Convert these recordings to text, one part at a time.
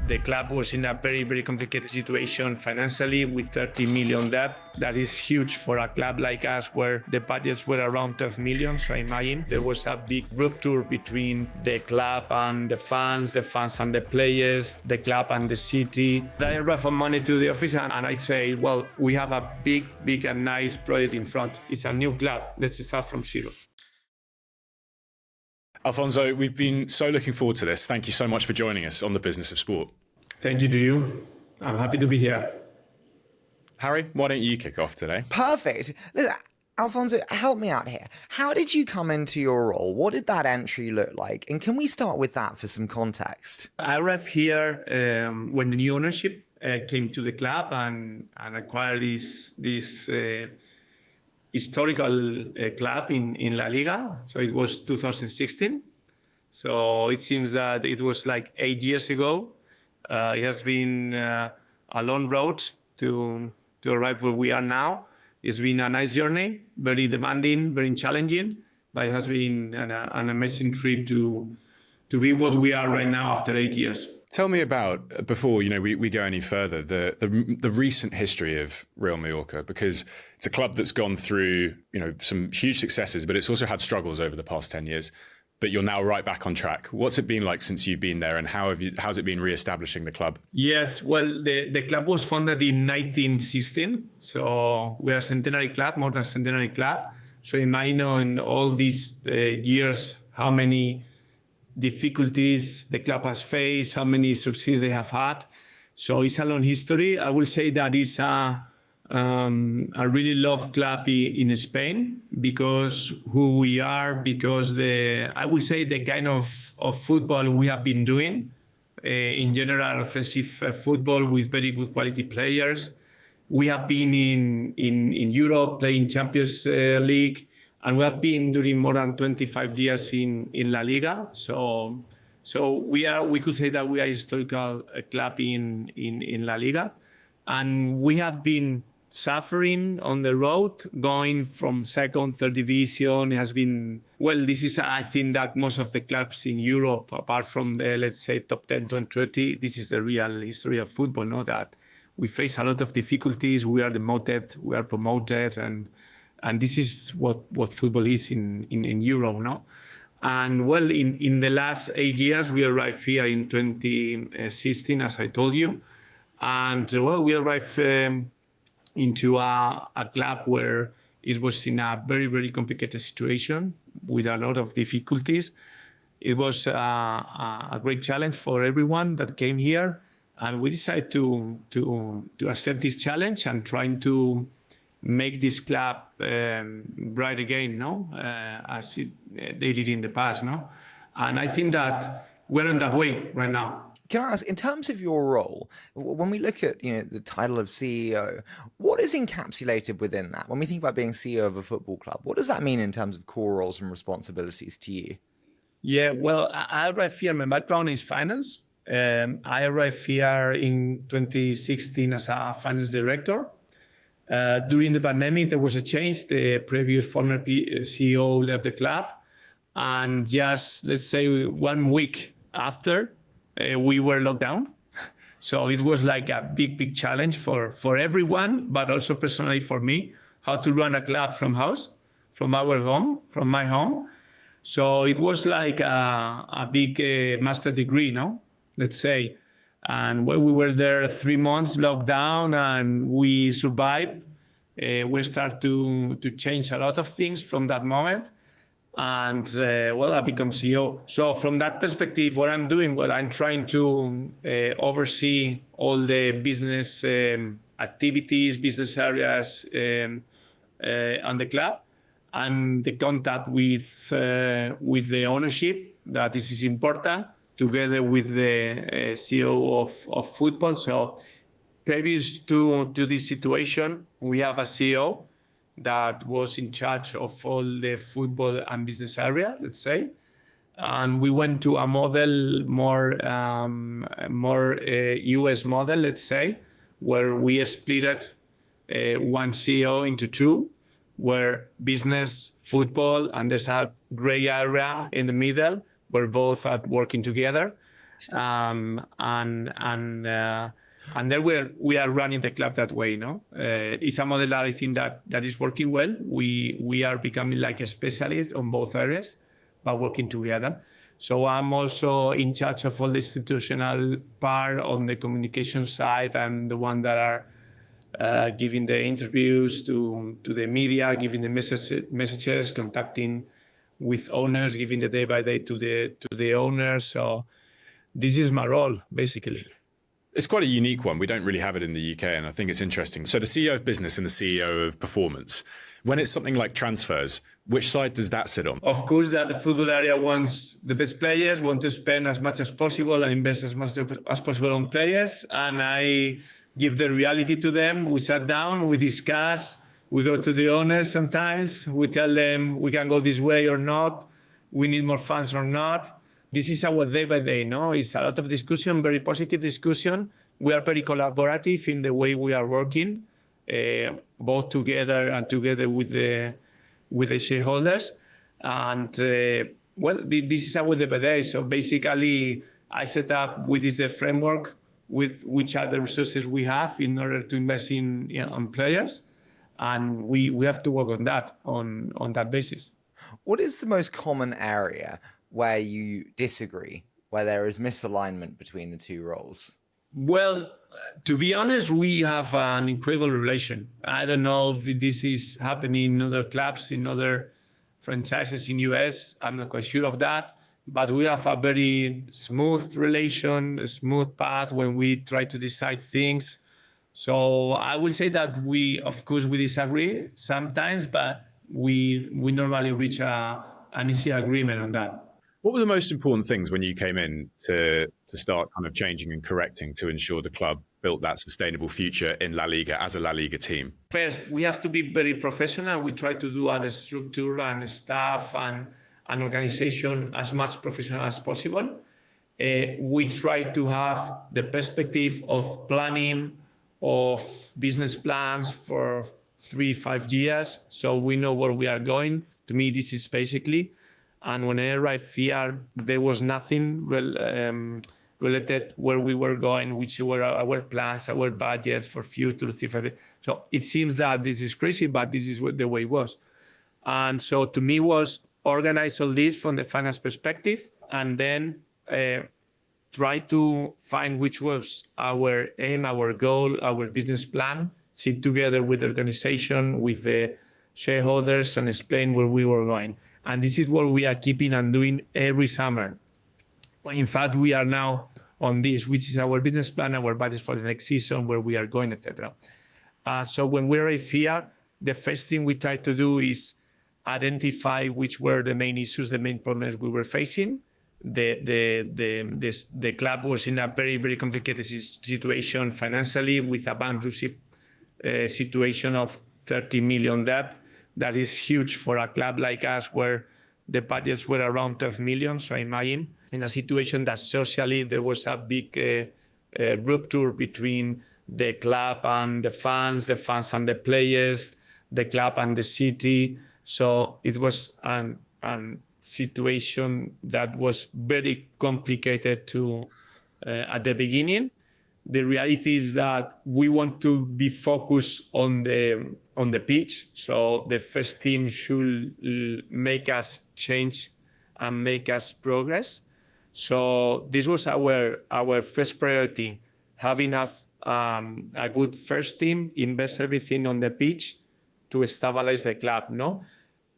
The club was in a very, very complicated situation financially with 30 million debt. That is huge for a club like us where the budgets were around 12 million. So I imagine there was a big rupture between the club and the fans and the players, the club and the city. I arrived for money to the office and I say, well, we have a big and nice project in front. It's a new club. Let's start from zero. Alfonso, we've been so looking forward to this. Thank you so much for joining us on The Business of Sport. Thank you to you. I'm happy to be here. Harry, why don't you kick off today? Perfect. Listen, Alfonso, help me out here. How did you come into your role? What did that entry look like? And can we start with that for some context? I arrived here when the new ownership came to the club and acquired this historical club in La Liga. So it was 2016. So it seems that it was like 8 years ago. It has been a long road to arrive where we are now. It's been a nice journey, very demanding, very challenging, but it has been an amazing trip to be what we are right now after 8 years. Tell me about, before we go any further, the recent history of Real Mallorca, because it's a club that's gone through some huge successes, but it's also had struggles over the past 10 years. But you're now right back on track. What's it been like since you've been there, and how's it been re-establishing the club? Yes, well, the club was founded in 1916, so we're a centenary club, more than a centenary club. So imagine in all these years how many difficulties the club has faced, how many successes they have had. So it's a long history. I will say that it's a really loved club in Spain because who we are, because I would say the kind of football we have been doing, in general offensive football with very good quality players. We have been in Europe playing Champions League, and we have been during more than 25 years in La Liga. So we could say that we are a historical club in La Liga, and we have been suffering on the road, going from second, third division. It has been, well, this is, I think that most of the clubs in Europe, apart from the, let's say, top 10 to 30, this is the real history of football, no? That we face a lot of difficulties. We are demoted, we are promoted, and this is what football is in Europe, no? And well, in the last 8 years, we arrived here in 2016, as I told you. And well, we arrived into a club where it was in a very, very complicated situation with a lot of difficulties. It was a great challenge for everyone that came here. And we decided to accept this challenge and trying to make this club bright again, no? As they did in the past, no? And I think that we're on that way right now. Can I ask, in terms of your role, when we look at the title of CEO, what is encapsulated within that? When we think about being CEO of a football club, what does that mean in terms of core roles and responsibilities to you? Yeah, well, I arrived here, my background is finance. I arrived here in 2016 as a finance director. During the pandemic, there was a change. The previous former CEO left the club. And just, let's say, 1 week after, we were locked down. So it was like a big challenge for everyone, but also personally for me, how to run a club from my home. So it was like a big master degree, no? Let's say. And when we were there 3 months locked down and we survived, we started to change a lot of things from that moment. And well, I become CEO. So from that perspective, what I'm doing, well, I'm trying to oversee all the business activities, business areas on the club, and the contact with the ownership. That this is important, together with the CEO of football. So previous to this situation, we have a CEO that was in charge of all the football and business area, let's say. And we went to a model more US model, let's say, where we split one CEO into two, where business, football, and there's a gray area in the middle, where both are working together. And then we are running the club that way, no? It's a model that I think that is working well. We are becoming like a specialist on both areas, but working together. So I'm also in charge of all the institutional part on the communication side. I'm the one that are giving the interviews to the media, giving the messages, contacting with owners, giving the day by day to the owners. So this is my role, basically. It's quite a unique one. We don't really have it in the UK, and I think it's interesting. So the CEO of business and the CEO of performance, when it's something like transfers, which side does that sit on? Of course, that the football area wants the best players, want to spend as much as possible and invest as much as possible on players. And I give the reality to them. We sat down, we discuss, we go to the owners sometimes. We tell them we can go this way or not. We need more funds or not. This is our day by day, no? It's a lot of discussion, very positive discussion. We are very collaborative in the way we are working, both together and together with the shareholders. And this is our day by day. So basically, I set up with the framework with which are the resources we have in order to invest on players, and we have to work on that basis. What is the most common area where you disagree, where there is misalignment between the two roles? Well, to be honest, we have an incredible relation. I don't know if this is happening in other clubs, in other franchises in US. I'm not quite sure of that. But we have a very smooth relation, a smooth path when we try to decide things. So I will say that we disagree sometimes, but we normally reach an easy agreement on that. What were the most important things when you came in to start kind of changing and correcting to ensure the club built that sustainable future in La Liga as a La Liga team? First, we have to be very professional. We try to do a structure and staff and an organization as much professional as possible. We try to have the perspective of planning, of business plans for 3-5 years, so we know where we are going. To me, this is basically. And when I arrived here, there was nothing related where we were going, which were our plans, our budget for future 3-5 years. So it seems that this is crazy, but this is the way it was. And so to me was organize all this from the finance perspective, and then try to find which was our aim, our goal, our business plan, sit together with the organization, with the shareholders, and explain where we were going. And this is what we are keeping and doing every summer. In fact, we are now on this, which is our business plan, our budget for the next season, where we are going, etc. So when we arrive here, the first thing we try to do is identify which were the main issues, the main problems we were facing. The club was in a very, very complicated situation financially, with a bankruptcy situation of 30 million debt. That is huge for a club like us, where the budgets were around 12 million. So imagine in a situation that socially there was a big rupture between the club and the fans and the players, the club and the city. So it was a situation that was very complicated at the beginning. The reality is that we want to be focused on the pitch. So the first team should make us change and make us progress. So this was our first priority, having a good first team, invest everything on the pitch to stabilize the club, no?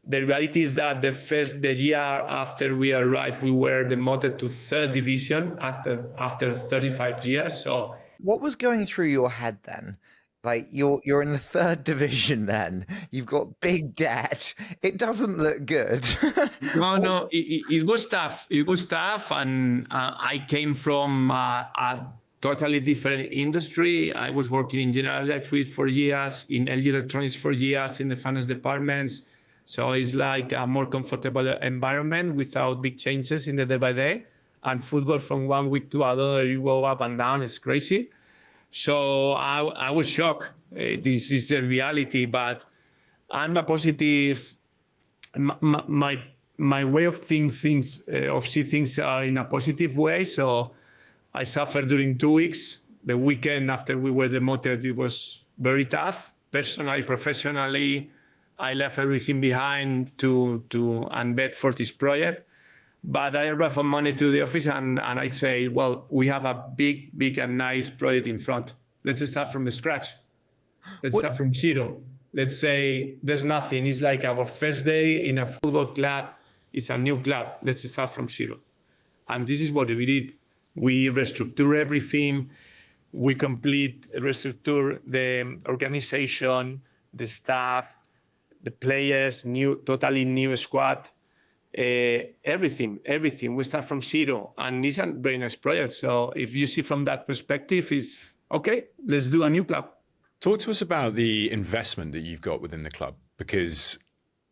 The reality is that the year after we arrived, we were demoted to third division after 35 years. So, what was going through your head then? Like you're in the third division then. You've got big debt. It doesn't look good. No, it was tough. It was tough, and I came from a totally different industry. I was working in General Electric for years, in LG Electronics for years, in the finance departments. So it's like a more comfortable environment without big changes in the day by day. And football from one week to another, you go up and down, it's crazy. So I was shocked. This is the reality, but I'm a positive. My way of seeing things are in a positive way. So I suffered during 2 weeks. The weekend after we were demoted, it was very tough. Personally, professionally, I left everything behind to bet for this project. But I arrived on Monday to the office and I say, well, we have a big and nice project in front. Let's start from scratch. Let's start from zero. Let's say there's nothing. It's like our first day in a football club. It's a new club. Let's start from zero. And this is what we did. We restructure everything. We restructure the organization, the staff, the players, totally new squad. Everything. We start from zero, and it's a very nice project. So if you see from that perspective, it's okay. Let's do a new club. Talk to us about the investment that you've got within the club, because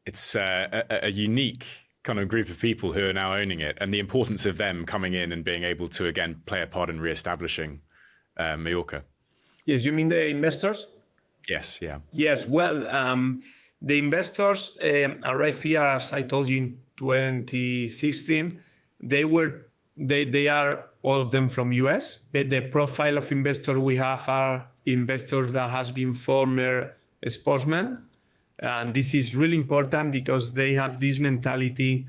it's a unique kind of group of people who are now owning it, and the importance of them coming in and being able to again play a part in re-establishing Mallorca. Yes, you mean the investors? Yes, yeah. Yes. Well, the investors arrived here, as I told you, in 2016. They are all of them from US. The profile of investors we have are investors that has been former sportsmen. And this is really important because they have this mentality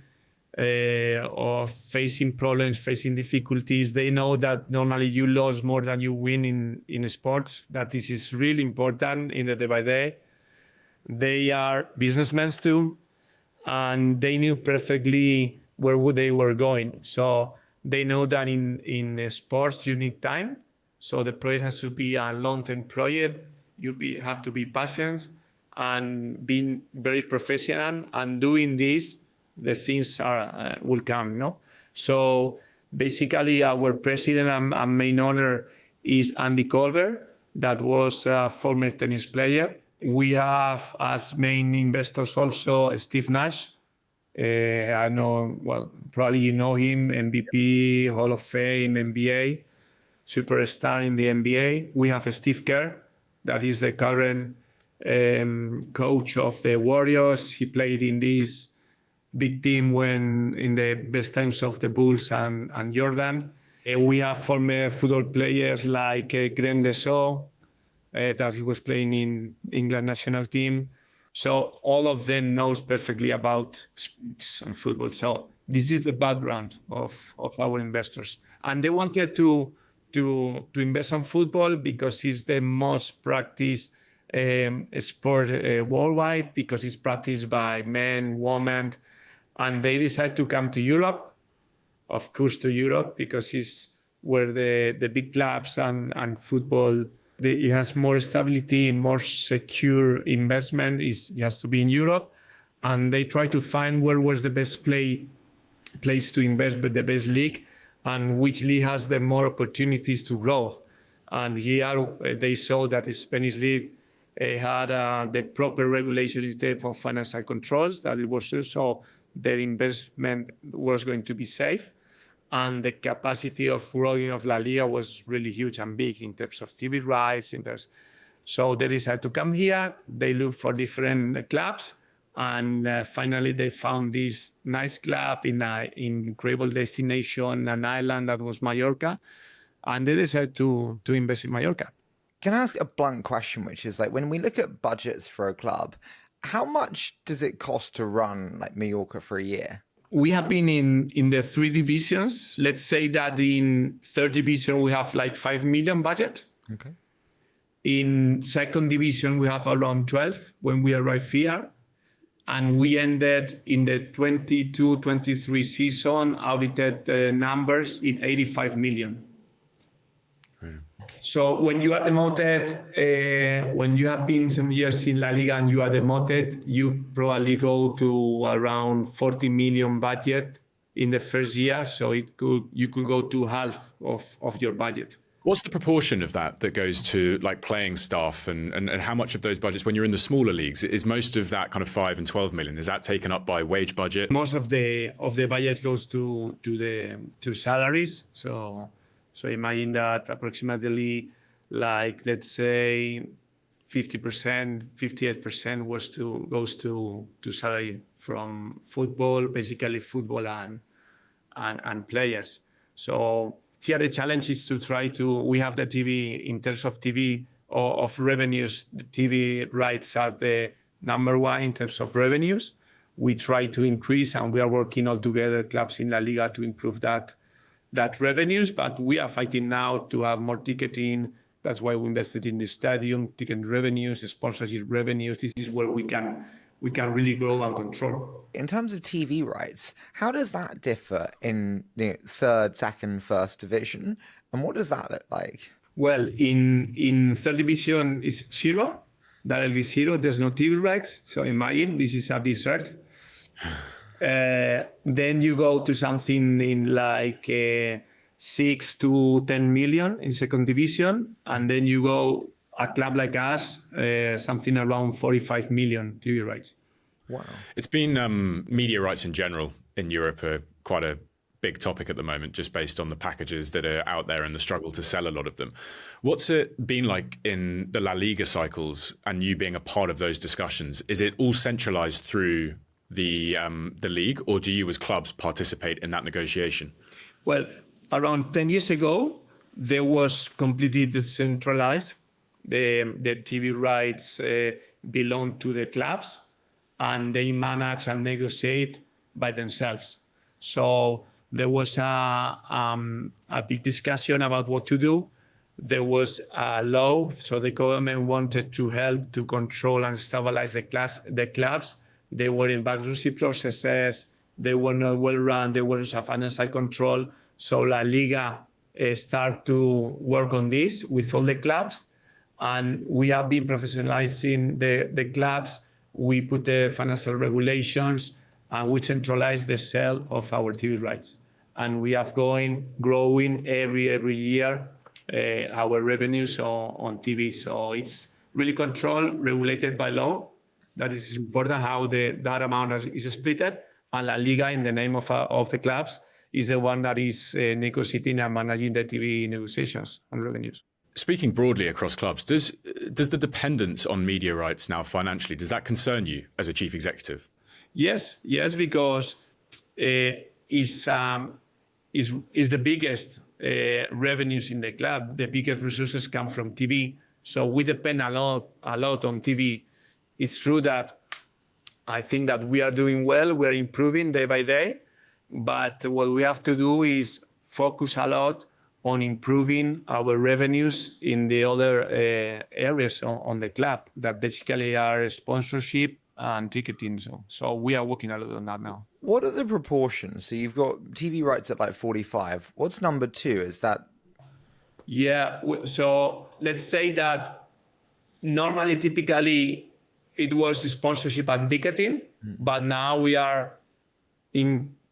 of facing problems, facing difficulties. They know that normally you lose more than you win in sports, that this is really important in the day by day. They are businessmen too, and they knew perfectly where they were going. So they know that in sports you need time. So the project has to be a long-term project. You have to be patient and being very professional, and doing this, the things will come, no? So basically our president and main owner is Andy Colbert, that was a former tennis player. We have as main investors also Steve Nash. I know, well, probably you know him, MVP, Hall of Fame, NBA, superstar in the NBA. We have Steve Kerr, that is the current coach of the Warriors. He played in this big team when in the best times of the Bulls and Jordan. We have former football players like Glenn Lesaux, that he was playing in England national team. So all of them knows perfectly about sports and football. So this is the background of our investors. And they wanted to invest on football because it's the most practiced sport worldwide, because it's practiced by men, women, and they decide to come to Europe, of course to Europe, because it's where the big clubs and football, it has more stability, more secure investment. It has to be in Europe, and they try to find where was the best place to invest, but the best league, and which league has the more opportunities to grow. And here they saw that the Spanish league had the proper regulations there for financial controls, that it was so their investment was going to be safe. And the capacity of growing of La Liga was really huge and big in terms of TV rights. So they decided to come here. They looked for different clubs. And finally, they found this nice club in an incredible destination, an island that was Mallorca. And they decided to invest in Mallorca. Can I ask a blunt question, which is like, when we look at budgets for a club, how much does it cost to run like Mallorca for a year? We have been in the 3 divisions. Let's say that in third division, we have like 5 million budget. Okay. In second division, we have around 12 when we arrived here. And we ended in the 22-23 season, audited numbers in 85 million. So when you are demoted, when you have been some years in La Liga and you are demoted, you probably go to around 40 million budget in the first year. So you could go to half of your budget. What's the proportion of that goes to like playing staff, and how much of those budgets when you're in the smaller leagues is most of that kind of 5 and 12 million? Is that taken up by wage budget? Most of the budget goes to salaries. So imagine that approximately, like, let's say 50%, 58% goes to salary from football, basically football and players. So here the challenge is to try to, we have the TV, in terms of TV or of revenues, the TV rights are the number one in terms of revenues. We try to increase, and we are working all together, clubs in La Liga, to improve that revenues, but we are fighting now to have more ticketing. That's why we invested in the stadium, ticket revenues, sponsorship revenues. This is where we can really grow and control. In terms of TV rights, how does that differ in the third, second, first division? And what does that look like? Well, in third division is zero, directly zero. There's no TV rights. So imagine this is a dessert. Then you go to something in like 6 to 10 million in second division, and then you go a club like us, something around 45 million TV rights. Wow. It's been media rights in general in Europe are quite a big topic at the moment, just based on the packages that are out there and the struggle to sell a lot of them. What's it been like in the La Liga cycles and you being a part of those discussions? Is it all centralized through the league, or do you as clubs participate in that negotiation? Well, around 10 years ago, there was completely decentralized. The TV rights belong to the clubs, and they manage and negotiate by themselves. So there was a big discussion about what to do. There was a law, so the government wanted to help to control and stabilize the clubs. They were in bankruptcy processes. They were not well run. There was a financial control. So La Liga started to work on this with all the clubs. And we have been professionalizing the clubs. We put the financial regulations, and we centralize the sale of our TV rights. And we have growing every year our revenues on TV. So it's really controlled, regulated by law. That is important how that amount is split. And La Liga, in the name of the clubs, is the one that is negotiating and managing the TV negotiations and revenues. Speaking broadly across clubs, does the dependence on media rights now financially, does that concern you as a chief executive? Yes, because it's the biggest revenues in the club. The biggest resources come from TV. So we depend a lot on TV. It's true that I think that we are doing well. We're improving day by day. But what we have to do is focus a lot on improving our revenues in the other areas on the club that basically are sponsorship and ticketing. So we are working a lot on that now. What are the proportions? So you've got TV rights at like 45. What's number two? Is that? Yeah, so let's say that normally, typically, it was sponsorship and ticketing, but now we are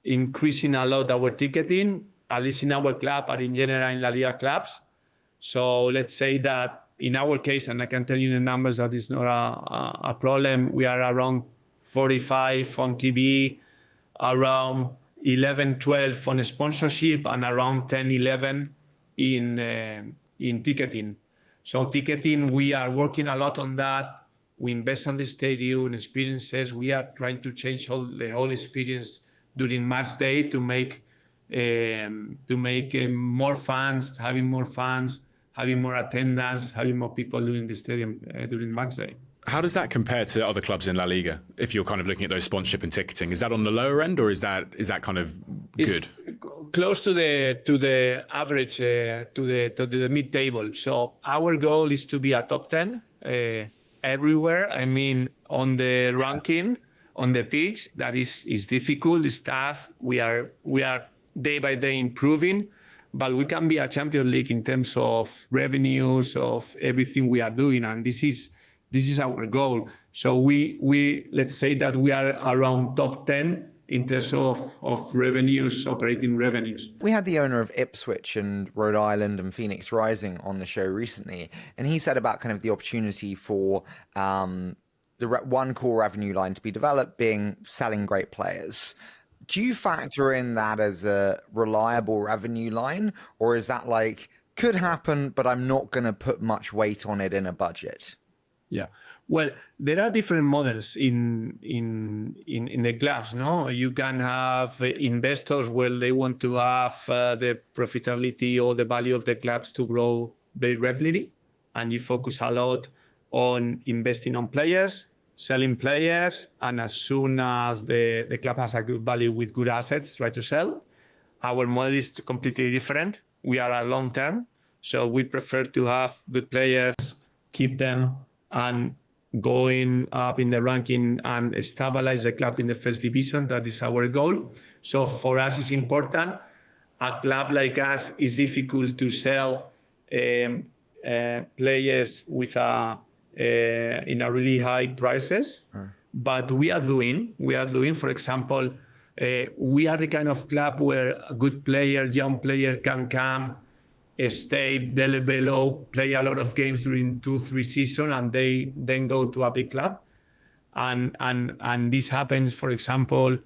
increasing a lot our ticketing, at least in our club and in general in La Liga clubs. So let's say that in our case, and I can tell you the numbers, that is not a problem, we are around 45 on TV, around 11, 12 on sponsorship, and around 10, 11 in ticketing. So ticketing, we are working a lot on that. We invest on the stadium experiences. We are trying to change the whole experience during match day to make more fans, having more attendance, having more people during the stadium during match day. How does that compare to other clubs in La Liga? If you're kind of looking at those sponsorship and ticketing, is that on the lower end, or is that kind of good? It's close to the average, to the mid table. So our goal is to be a top 10 everywhere. I mean, on the ranking, on the pitch, that is difficult. It's tough. We are day by day improving, but we can be a Champions League in terms of revenues, of everything we are doing, and this is our goal. So we let's say that we are around top 10 in terms of revenues, operating revenues. We had the owner of Ipswich and Rhode Island and Phoenix Rising on the show recently, and he said about kind of the opportunity for the one core revenue line to be developed being selling great players. Do you factor in that as a reliable revenue line, or is that like could happen, but I'm not going to put much weight on it in a budget? Yeah. Well, there are different models in the clubs. No, you can have investors where they want to have the profitability or the value of the clubs to grow very rapidly, and you focus a lot on investing on players, selling players, and as soon as the club has a good value with good assets, try to sell. Our model is completely different. We are a long term, so we prefer to have good players, keep them, and going up in the ranking and stabilize the club in the first division. That is our goal. So for us, it's important. A club like us is difficult to sell players with in a really high prices, but we are doing. For example, we are the kind of club where a good player, young player, can come, stay below, play a lot of games during 2-3 seasons, and they then go to a big club. And this happens, for example,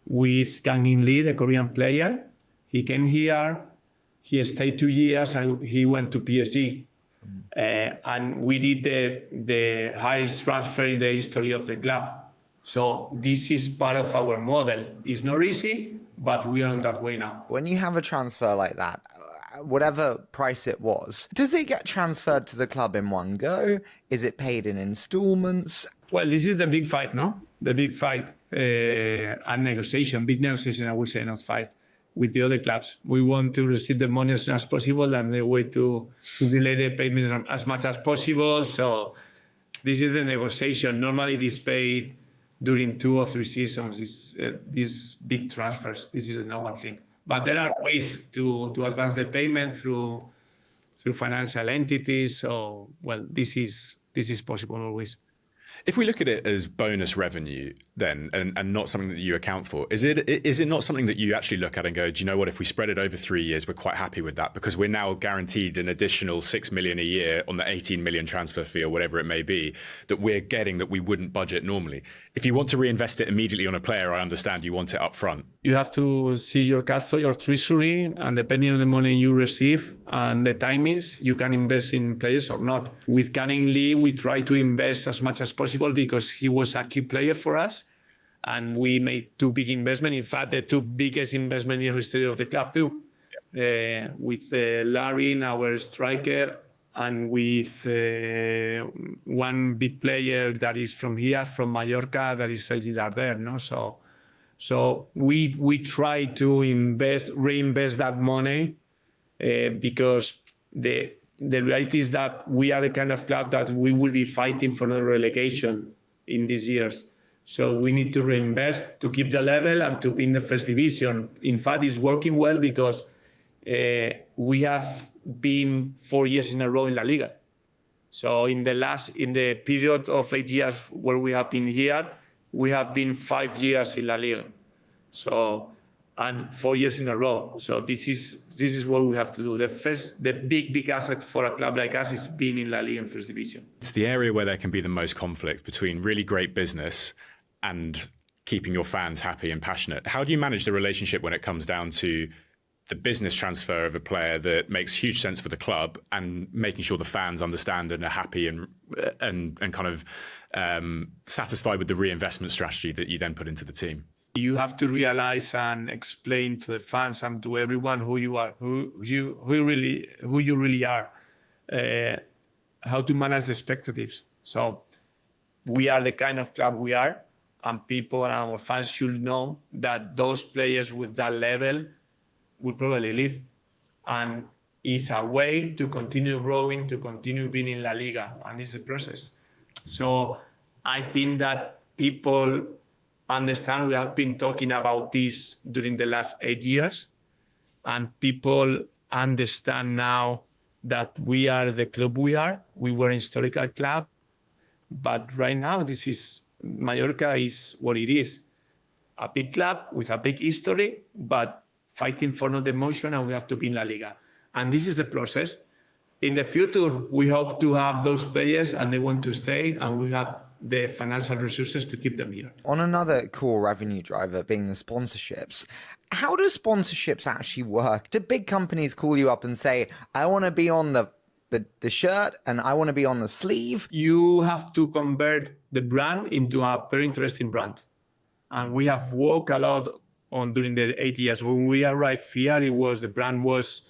with Kang In Lee, the Korean player. He came here, he stayed 2 years, and he went to PSG. And we did the highest transfer in the history of the club. So this is part of our model. It's not easy, but we are on that way now. When you have a transfer like that, whatever price it was, does it get transferred to the club in one go? Is it paid in installments? Well, this is the big fight, no? The big fight and negotiation, big negotiation, I would say, not fight, with the other clubs. We want to receive the money as soon as possible, and the way to delay the payment as much as possible. So this is the negotiation. Normally it is paid during 2 or 3 seasons, these big transfers. This is a normal thing. But there are ways to advance the payment through financial entities. So, well, this is possible always. If we look at it as bonus revenue then, and not something that you account for, is it not something that you actually look at and go, do you know what, if we spread it over 3 years, we're quite happy with that because we're now guaranteed an additional 6 million a year on the 18 million transfer fee or whatever it may be that we're getting that we wouldn't budget normally? If you want to reinvest it immediately on a player, I understand you want it up front. You have to see your cash flow, your treasury, and depending on the money you receive and the timings, you can invest in players or not. With Kang In Lee, we try to invest as much as possible because he was a key player for us. And we made 2 big investments. In fact, the 2 biggest investments in the history of the club too. With Larry, our striker, and with one big player that is from here, from Mallorca, that is Sergi Darder. No? So we try to reinvest that money because the reality is that we are the kind of club that we will be fighting for the relegation in these years. So we need to reinvest to keep the level and to be in the first division. In fact, it's working well because we have been 4 years in a row in La Liga. So in the period of 8 years where we have been here, we have been 5 years in La Liga. So, and 4 years in a row. So this is what we have to do. The big asset for a club like us is being in La Liga in first division. It's the area where there can be the most conflict between really great business and keeping your fans happy and passionate. How do you manage the relationship when it comes down to the business transfer of a player that makes huge sense for the club and making sure the fans understand and are happy and kind of satisfied with the reinvestment strategy that you then put into the team? You have to realize and explain to the fans and to everyone who you are, who you really are, how to manage the expectations. So we are the kind of club we are, and people and our fans should know that those players with that level will probably leave. And it's a way to continue growing, to continue being in La Liga, and it's a process. So I think that people understand we have been talking about this during the last 8 years, and people understand now that we are the club we are. We were an historical club, but right now Mallorca is what it is. A big club with a big history, but fighting for no demotion, and we have to be in La Liga. And this is the process. In the future, we hope to have those players and they want to stay, and we have the financial resources to keep them here. On another core revenue driver being the sponsorships, how do sponsorships actually work? Do big companies call you up and say, I want to be on the the shirt and I want to be on the sleeve. You have to convert the brand into a very interesting brand. And we have worked a lot on during the 8 years. When we arrived here, the brand was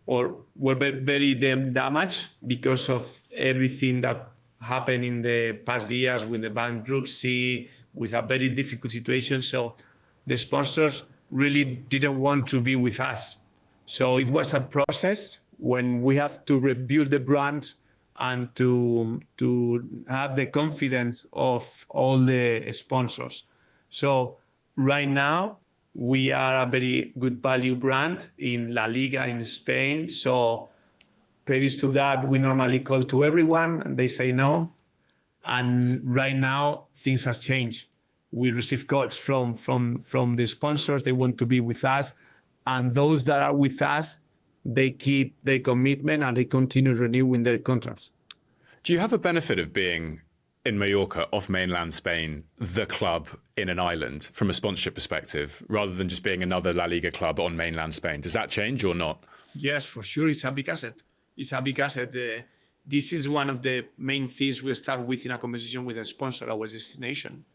very damaged because of everything that happened in the past years with the bankruptcy, with a very difficult situation. So the sponsors really didn't want to be with us. So it was a process when we have to rebuild the brand and to have the confidence of all the sponsors. So right now, we are a very good value brand in La Liga in Spain. So previous to that, we normally call to everyone and they say no. And right now, things have changed. We receive calls from the sponsors. They want to be with us. And those that are with us, they keep their commitment and they continue renewing their contracts. Do you have a benefit of being in Mallorca, off mainland Spain, the club in an island from a sponsorship perspective, rather than just being another La Liga club on mainland Spain? Does that change or not? Yes, for sure. It's a big asset. It's a big asset. This is one of the main things we start with in a conversation with a sponsor, our destination,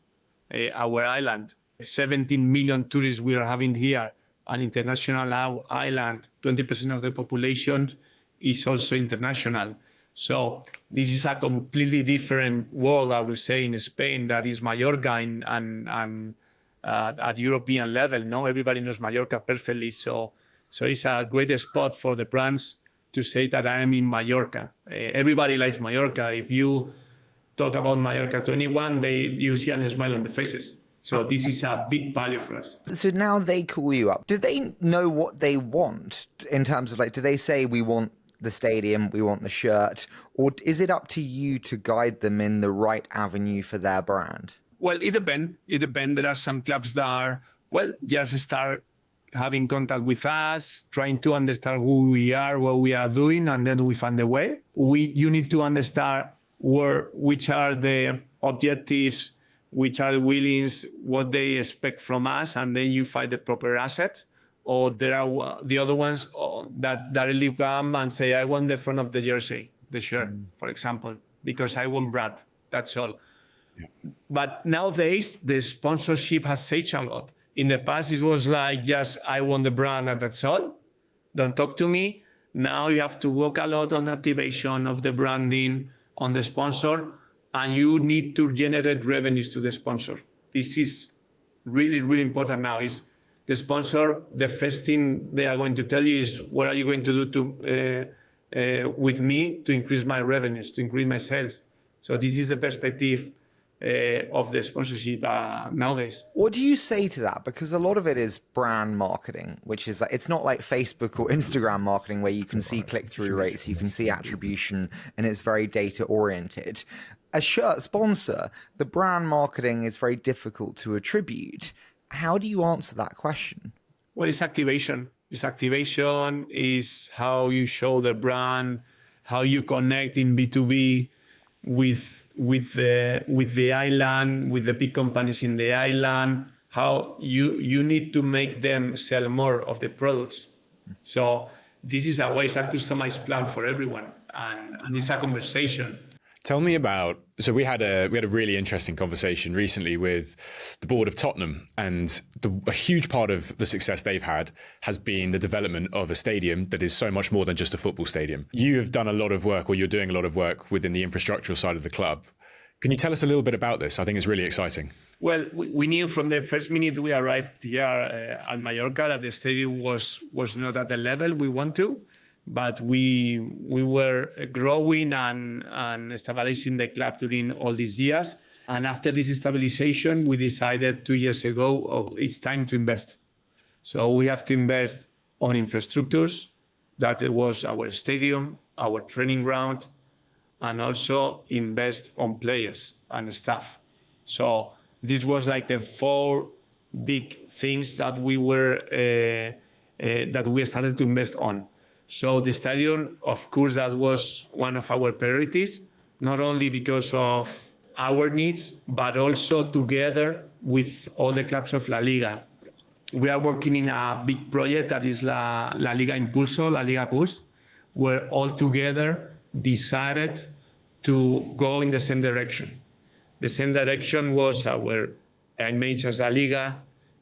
our island. 17 million tourists we are having here, an international island. 20% of the population is also international. So this is a completely different world, I will say, in Spain, that is Mallorca and at European level. No, everybody knows Mallorca perfectly. So it's a great spot for the brands to say that I am in Mallorca. Everybody likes Mallorca. If you talk about Mallorca to anyone, you see a smile on the faces. So this is a big value for us. So now they call you up. Do they know what they want in terms of do they say we want the stadium, we want the shirt, or is it up to you to guide them in the right avenue for their brand? Well, it depends. There are some clubs that are, just start having contact with us, trying to understand who we are, what we are doing, and then we find a way. You need to understand which are the objectives, which are the willings, what they expect from us, and then you find the proper asset. Or there are the other ones that really come and say, I want the front of the jersey, the shirt, for example, because I want brand. That's all. Yeah. But nowadays, the sponsorship has changed a lot. In the past, it was just, I want the brand and that's all. Don't talk to me. Now you have to work a lot on activation of the branding, on the sponsor, and you need to generate revenues to the sponsor. This is really, really important now. The sponsor, the first thing they are going to tell you is, what are you going to do with me to increase my revenues, to increase my sales? So this is the perspective of the sponsorship nowadays. What do you say to that? Because a lot of it is brand marketing, which is it's not like Facebook or Instagram marketing where you can see click-through rates, you can see attribution, and it's very data-oriented. A shirt sponsor, the brand marketing is very difficult to attribute. How do you answer that question? Well, it's activation. Is how you show the brand, how you connect in B2B with the island, with the big companies in the island, how you need to make them sell more of the products. So this is a customized plan for everyone, and it's a conversation. Tell me about, so we had a really interesting conversation recently with the board of Tottenham, and a huge part of the success they've had has been the development of a stadium that is so much more than just a football stadium. You have done a lot of work, or you're doing a lot of work within the infrastructural side of the club. Can you tell us a little bit about this? I think it's really exciting. Well, we knew from the first minute we arrived here at Mallorca that the stadium was not at the level we want to. But we were growing and stabilizing the club during all these years. And after this stabilization, we decided 2 years ago, it's time to invest. So we have to invest on infrastructures. That was our stadium, our training ground, and also invest on players and staff. So this was the 4 big things that we started to invest on. So the stadium, of course, that was one of our priorities, not only because of our needs, but also together with all the clubs of La Liga. We are working in a big project that is La Liga Impulso, La Liga Boost, were all together decided to go in the same direction. The same direction was our image as a Liga,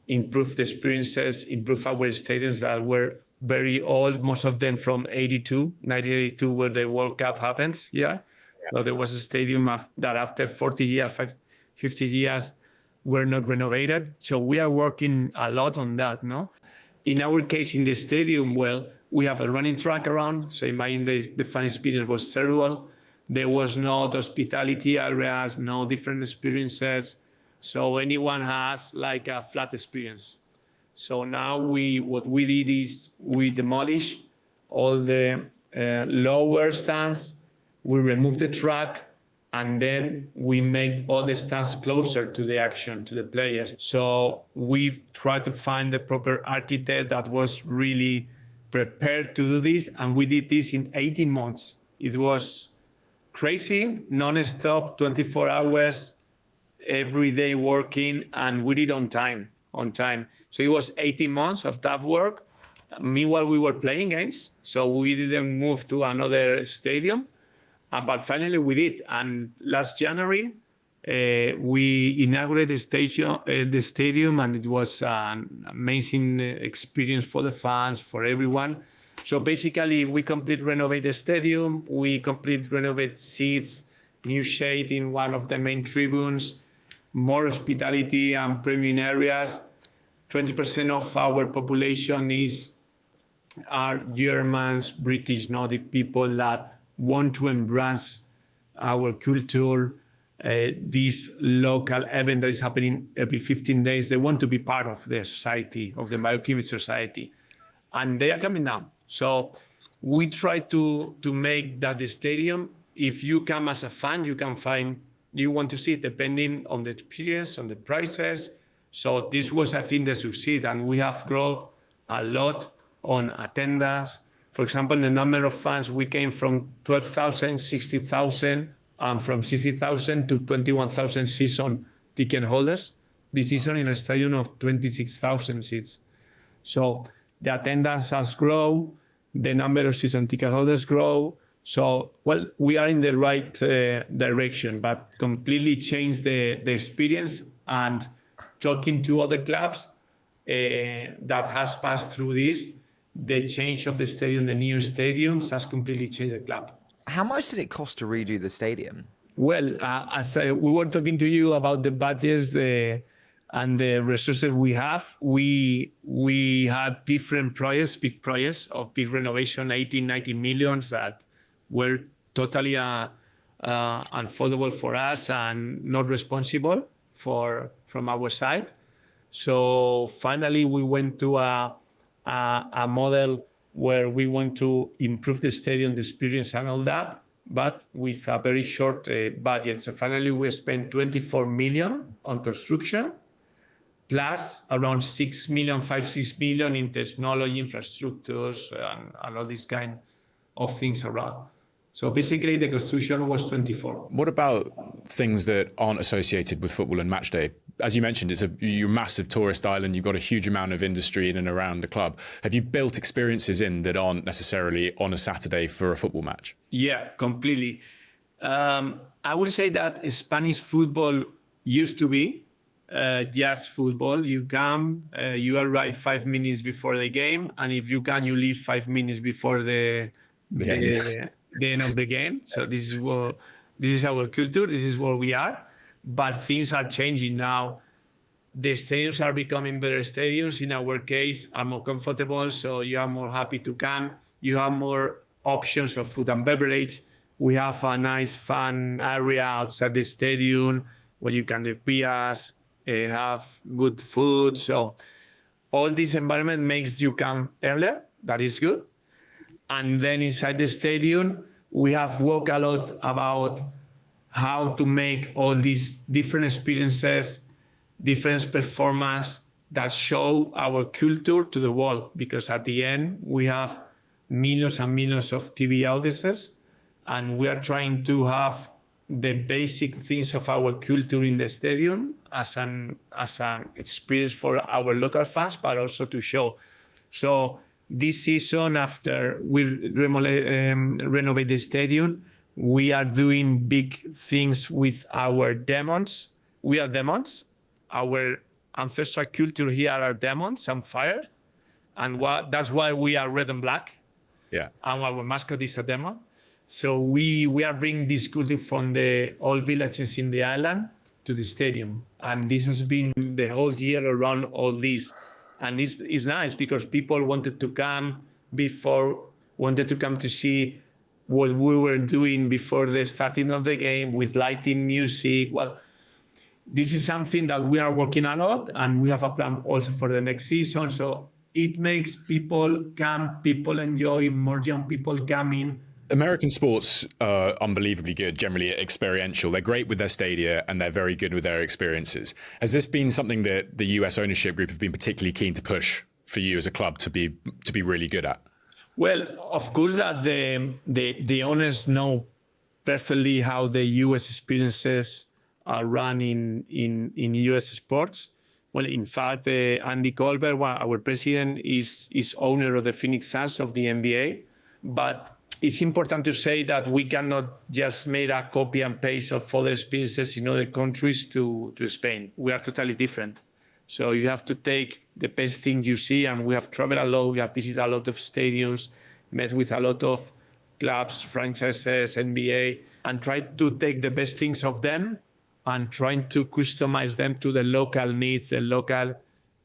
improve the experiences, improve our stadiums that were very old, most of them from 1982, where the World Cup happens. So there was a stadium that after 40 years, 50 years, were not renovated. So we are working a lot on that, no? In our case, in the stadium, well, we have a running track around. So imagine the fan experience was terrible. There was no hospitality areas, no different experiences. So anyone has like a flat experience. So now what we did is we demolished all the lower stands, we removed the track, and then we made all the stands closer to the action, to the players. So we've tried to find the proper architect that was really prepared to do this, and we did this in 18 months. It was crazy, non-stop, 24 hours, every day working, and we did on time. So it was 18 months of tough work. Meanwhile, we were playing games, so we didn't move to another stadium. But finally we did. And last January, we inaugurated the stadium, and it was an amazing experience for the fans, for everyone. So basically, we completely renovated the stadium. We completely renovated seats, new shade in one of the main tribunes, more hospitality and premium areas. 20% of our population are Germans, British, Nordic people that want to embrace our culture, this local event that is happening every 15 days. They want to be part of the society, of the biochemical society. And they are coming down. So we try to make that the stadium, if you come as a fan, you can find, you want to see it depending on the experience, on the prices. So this was, I think, the succeed. And we have grown a lot on attendance. For example, the number of fans, we came from 12,000, 60,000, and from 60,000 to 21,000 season ticket holders. This season in a stadium of 26,000 seats. So the attendance has grown, the number of season ticket holders grow. So, well, we are in the right direction, but completely changed the experience. And talking to other clubs that has passed through this, the change of the stadium, the new stadiums has completely changed the club. How much did it cost to redo the stadium? Well, as we were talking to you about the budgets and the resources we have, we had different projects, big projects of big renovation, 18, 19 millions that were totally unaffordable for us and not responsible from our side. So finally, we went to a model where we want to improve the stadium, the experience and all that, but with a very short budget. So finally, we spent 24 million on construction, plus around 6 million, 6 million in technology, infrastructures, and all these kind of things around. So basically, the construction was 24. What about things that aren't associated with football and match day? As you mentioned, you're a massive tourist island. You've got a huge amount of industry in and around the club. Have you built experiences in that aren't necessarily on a Saturday for a football match? Yeah, completely. I would say that Spanish football used to be just football. You come, you arrive 5 minutes before the game, and if you can, you leave 5 minutes before the end of the game. So this is our culture. This is where we are. But things are changing now. The stadiums are becoming better stadiums. In our case, are more comfortable, so you are more happy to come. You have more options of food and beverage. We have a nice fun area outside the stadium where you can do beers, have good food. So all this environment makes you come earlier. That is good. And then inside the stadium, we have worked a lot about how to make all these different experiences, different performance that show our culture to the world. Because at the end, we have millions and millions of TV audiences, and we are trying to have the basic things of our culture in the stadium as an experience for our local fans, but also to show. So this season, after we renovate the stadium, we are doing big things with our demons. We are demons. Our ancestral culture here are demons and fire. And that's why we are red and black. Yeah. And our mascot is a demon. So we are bringing this culture from the old villages in the island to the stadium. And this has been the whole year around all this. And it's nice because people wanted to come to see what we were doing before the starting of the game with lighting, music. Well, this is something that we are working a lot, and we have a plan also for the next season. So it makes people come, people enjoy, more young people coming. American sports are unbelievably good, generally experiential. They're great with their stadia and they're very good with their experiences. Has this been something that the US ownership group have been particularly keen to push for you as a club to be really good at? Well, of course that the owners know perfectly how the US experiences are run in US sports. Well, in fact, Andy Colbert, our president, is owner of the Phoenix Suns of the NBA. But it's important to say that we cannot just make a copy and paste of other experiences in other countries to Spain. We are totally different. So you have to take the best thing you see, and we have traveled a lot, we have visited a lot of stadiums, met with a lot of clubs, franchises, NBA, and try to take the best things of them and trying to customize them to the local needs, the local,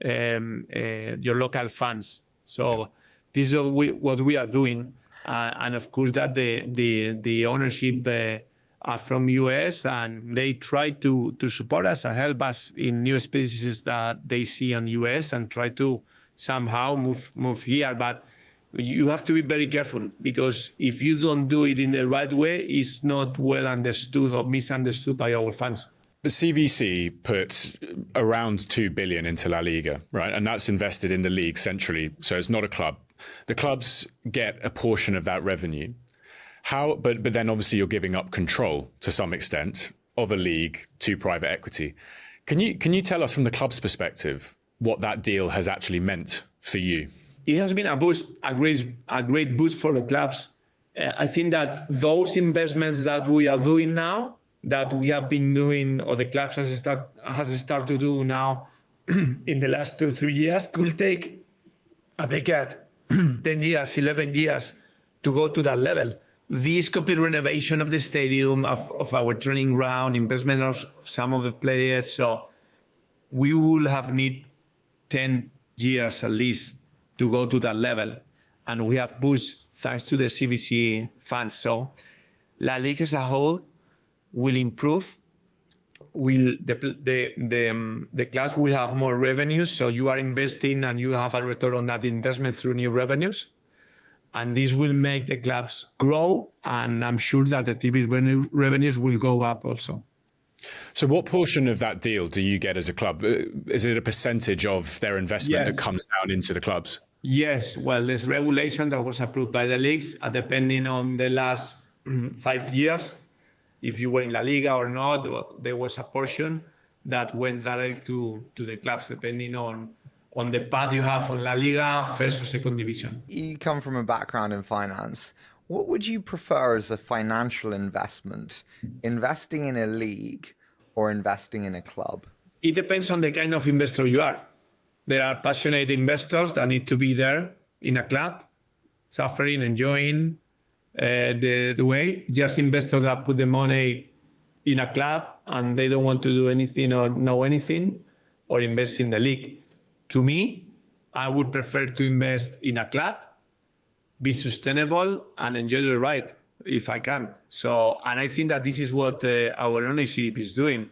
your local fans. So this is what we are doing. And of course that the ownership are from US, and they try to support us and help us in new experiences that they see in US and try to somehow move here. But you have to be very careful, because if you don't do it in the right way, it's not well understood or misunderstood by our fans. But CVC put around 2 billion into La Liga, right? And that's invested in the league centrally. So it's not a club. The clubs get a portion of that revenue. But then obviously you're giving up control to some extent of a league to private equity. Can you tell us from the club's perspective what that deal has actually meant for you? It has been a great boost for the clubs. I think that those investments that we are doing now, that we have been doing, or the clubs has started to do now in the last 2-3 years, could take a decade, 10 years, 11 years to go to that level. This complete renovation of the stadium, of our training ground, investment of some of the players. So we will have need 10 years at least to go to that level. And we have pushed thanks to the CVC funds. So La Liga as a whole will improve. The clubs will have more revenues. So you are investing and you have a return on that investment through new revenues. And this will make the clubs grow. And I'm sure that the TV revenues will go up also. So what portion of that deal do you get as a club? Is it a percentage of their investment that comes down into the clubs? Yes. Well, there's regulation that was approved by the leagues, depending on the last 5 years. If you were in La Liga or not, there was a portion that went direct to the clubs, depending on the path you have on La Liga, first or second division. You come from a background in finance. What would you prefer as a financial investment, investing in a league or investing in a club? It depends on the kind of investor you are. There are passionate investors that need to be there in a club, suffering, enjoying the way. Just investors that put the money in a club and they don't want to do anything or know anything, or invest in the league. To me, I would prefer to invest in a club, be sustainable, and enjoy the ride if I can. So, and I think that this is what our ownership is doing.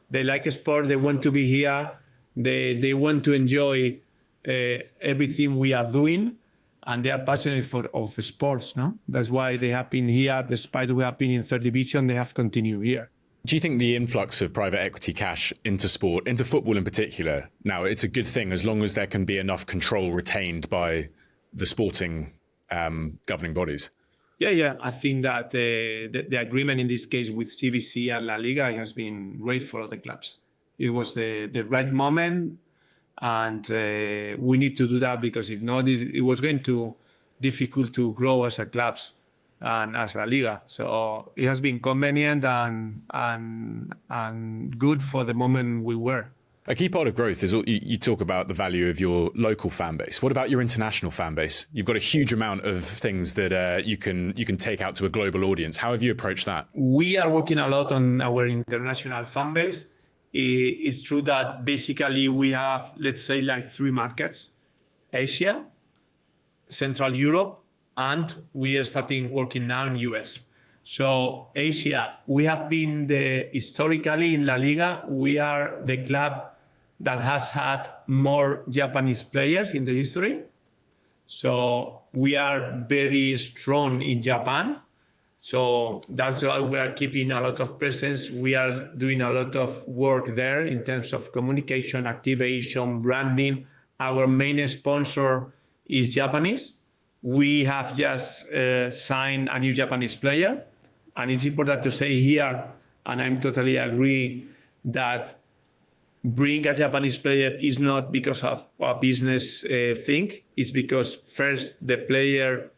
They like sport. They want to be here. They want to enjoy everything we are doing, and they are passionate of sports. No, that's why they have been here. Despite we have been in third division, they have continued here. Do you think the influx of private equity cash into sport, into football in particular, now it's a good thing as long as there can be enough control retained by the sporting governing bodies? Yeah. I think that the agreement in this case with CVC and La Liga has been great for the clubs. It was the right moment. And we need to do that because if not, it was going to difficult to grow as a clubs and as a Liga. So it has been convenient and good for the moment we were. A key part of growth is you talk about the value of your local fan base. What about your international fan base? You've got a huge amount of things that you can take out to a global audience. How have you approached that? We are working a lot on our international fan base. It's true that basically we have, let's say, like 3 markets: Asia, Central Europe, and we are starting working now in US. So Asia, we have been historically in La Liga, we are the club that has had more Japanese players in the history. So we are very strong in Japan. So that's why we are keeping a lot of presence. We are doing a lot of work there in terms of communication, activation, branding. Our main sponsor is Japanese. We have just signed a new Japanese player. And it's important to say here, and I totally agree, that bring a Japanese player is not because of a business thing. It's because first the player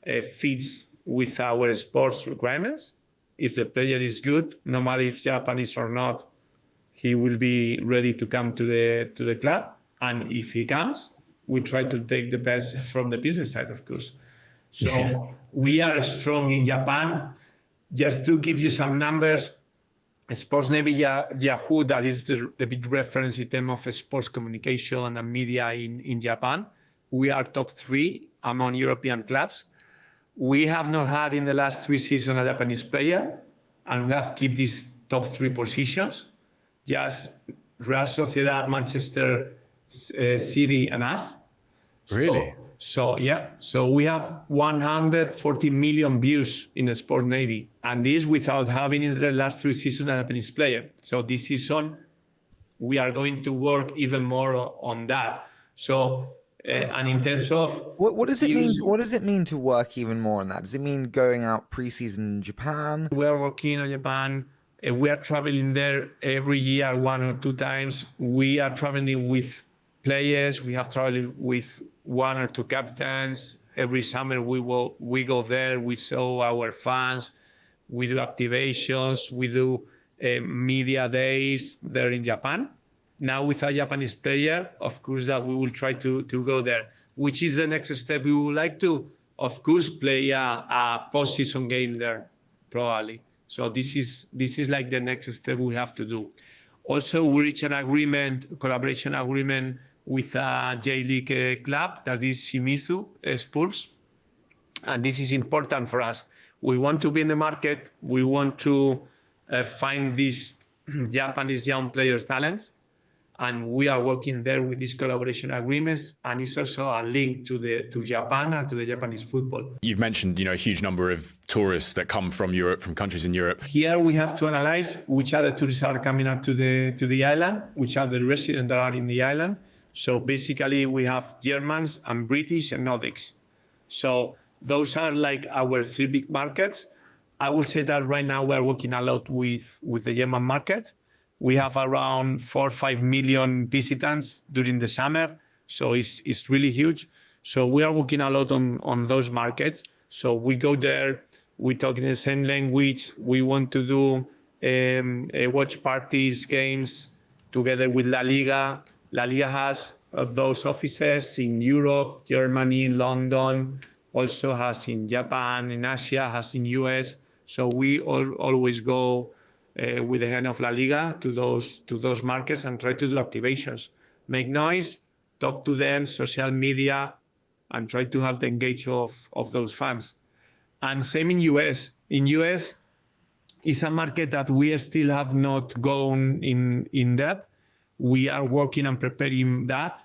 fits with our sports requirements. If the player is good, no matter if Japanese or not, he will be ready to come to the club. And if he comes, we try to take the best from the business side, of course. So we are strong in Japan. Just to give you some numbers, Sports Navy Yahoo, that is the big reference in terms of sports communication and media in Japan. We are top 3 among European clubs. We have not had in the last 3 seasons a Japanese player, and we have kept these top 3 positions. Just Real Sociedad, Manchester City, and us. Really? So we have 140 million views in the Sports Navy, and this without having in the last 3 seasons a Japanese player. So this season, we are going to work even more on that. So. And in terms of what does it mean? What does it mean to work even more on that? Does it mean going out pre-season in Japan? We are working on Japan. We are traveling there every year, 1 or 2 times. We are traveling with players. We have traveled with 1 or 2 captains. Every summer we go there. We show our fans. We do activations. We do media days there in Japan. Now with a Japanese player, of course, that we will try to go there, which is the next step. We would like to, of course, play a post-season game there, probably. So this is like the next step we have to do. Also, we reached collaboration agreement with a J-League club, that is Shimizu Spurs. And this is important for us. We want to be in the market. We want to find these Japanese young players' talents. And we are working there with these collaboration agreements, and it's also a link to Japan and to the Japanese football. You've mentioned, a huge number of tourists that come from Europe, from countries in Europe. Here we have to analyze which other tourists are coming up to the island, which are the residents that are in the island. So basically, we have Germans and British and Nordics. So those are like our 3 big markets. I would say that right now we are working a lot with the German market. We have around 4 or 5 million visitors during the summer, so it's really huge. So we are working a lot on those markets. So we go there, we talk in the same language. We want to do watch parties, games together with La Liga. La Liga has those offices in Europe, Germany, London, also has in Japan, in Asia, has in US. So we always go with the hand of La Liga to those markets and try to do activations, make noise, talk to them, social media, and try to have the engagement of those fans. And same in US. In US, it's a market that we still have not gone in depth. We are working and preparing that.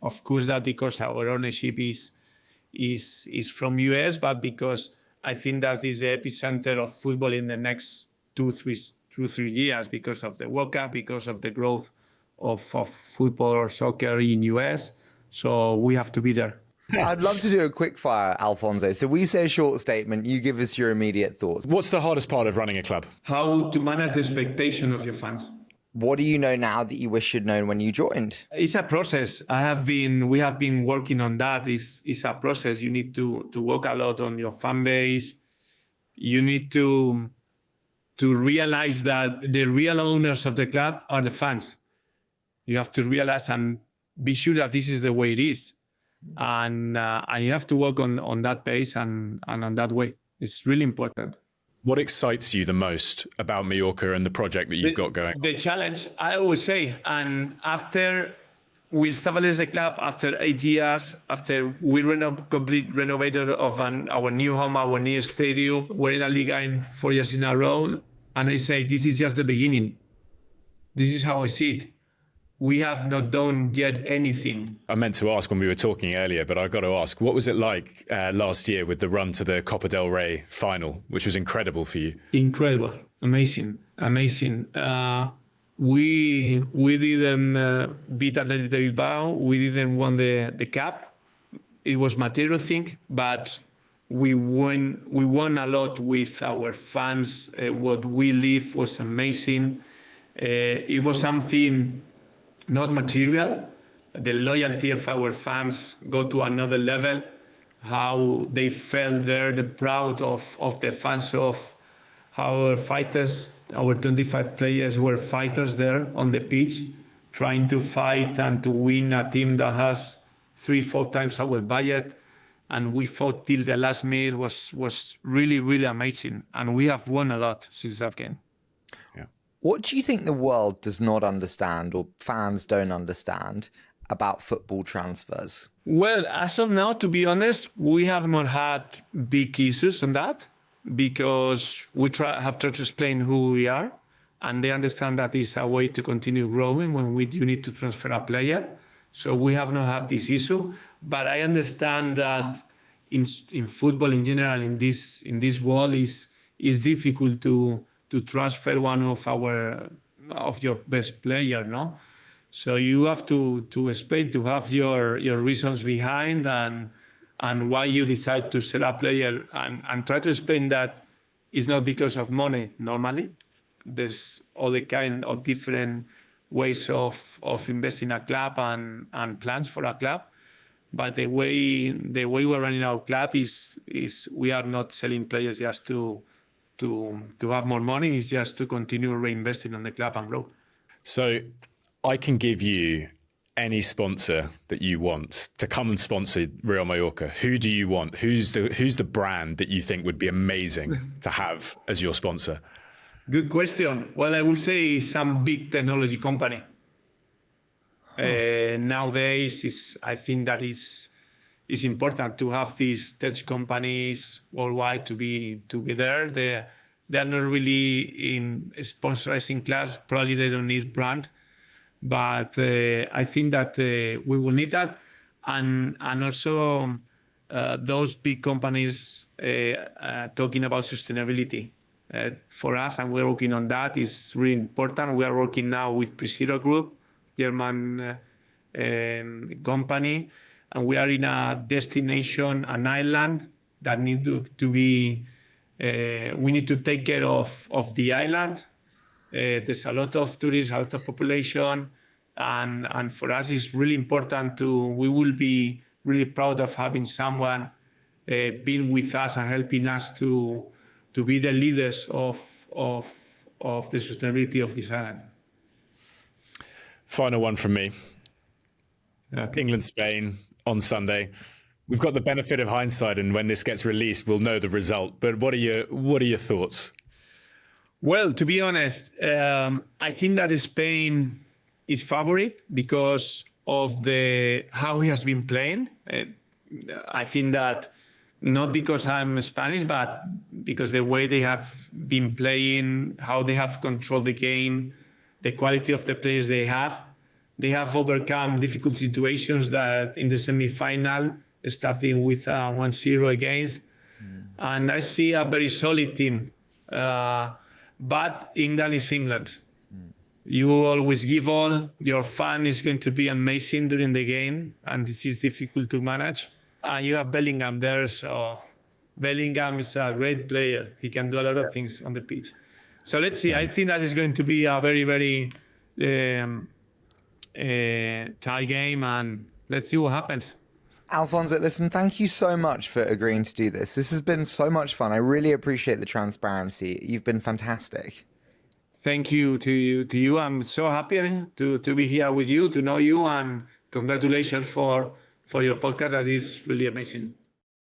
Of course, that because our ownership is from US, but because I think that is the epicenter of football in the next 2-3 years, because of the World Cup, because of the growth of football or soccer in US. So we have to be there. I'd love to do a quick fire, Alfonso. So we say a short statement, you give us your immediate thoughts. What's the hardest part of running a club? How to manage the expectation of your fans. What do you know now that you wish you'd known when you joined? It's a process. We have been working on that. It's a process. You need to work a lot on your fan base. You need to realize that the real owners of the club are the fans. You have to realize and be sure that this is the way it is. And you have to work on that pace and on that way. It's really important. What excites you the most about Mallorca and the project that you've got going? The challenge, I always say, and after we established the club, after 8 years, after we complete renovated of our new home, our new stadium, we're in a Liga in 4 years in a row, and I say, this is just the beginning. This is how I see it. We have not done yet anything. I meant to ask when we were talking earlier, but I've got to ask, what was it like last year with the run to the Copa del Rey final, which was incredible for you? Incredible, amazing. We didn't beat Athletic de Bilbao. We didn't win the cup. It was material thing, but we won a lot with our fans. What we live was amazing. It was something not material. The loyalty of our fans go to another level. How they felt there, the proud of the fans of our fighters. Our 25 players were fighters there on the pitch, trying to fight and to win a team that has 3-4 times our budget. And we fought till the last minute. Was really, really amazing. And we have won a lot since that game. What do you think the world does not understand or fans don't understand about football transfers? Well, as of now, to be honest, we have not had big issues on that because we have tried to explain who we are, and they understand that it's a way to continue growing when you need to transfer a player. So we have not had this issue, but I understand that in football in general, in this world, is difficult to transfer one of your best player, no? So you have to explain, to have your reasons behind and why you decide to sell a player and try to explain that it's not because of money normally. There's all the kind of different ways of investing in a club and plans for a club. But the way we're running our club is we are not selling players just to have more money. It's just to continue reinvesting on the club and grow. So I can give you any sponsor that you want to come and sponsor Real Mallorca. Who do you want? Who's the brand that you think would be amazing to have as your sponsor? Good question. Well, I would say some big technology company. Nowadays, I think that it's important to have these tech companies worldwide to be there. They are not really in sponsorizing clubs. Probably they don't need brand, but I think that we will need that, and also those big companies talking about sustainability. For us, and we're working on that, is really important. We are working now with Presiro Group, German company, and we are in a destination, an island that need to be. We need to take care of the island. There's a lot of tourists, a lot of population, and for us it's really important we will be really proud of having someone being with us and helping us to be the leaders of the sustainability of this island. Final one from me. Okay. England, Spain on Sunday. We've got the benefit of hindsight, and when this gets released, we'll know the result. But what are your thoughts? Well, to be honest, I think that Spain is favorite because of how he has been playing. I think that not because I'm Spanish, but because the way they have been playing, how they have controlled the game, the quality of the players they have overcome difficult situations that in the semi-final, starting with 1-0 against. And I see a very solid team. But England is England. You always give all. Your fan is going to be amazing during the game, and this is difficult to manage. And you have Bellingham there, so Bellingham is a great player. He can do a lot of things on the pitch. So let's see. I think that is going to be a very, very tie game, and let's see what happens. Alfonso, listen, thank you so much for agreeing to do this. This has been so much fun. I really appreciate the transparency. You've been fantastic. Thank you to you. I'm so happy to be here with you, to know you, and congratulations for your podcast. That is really amazing.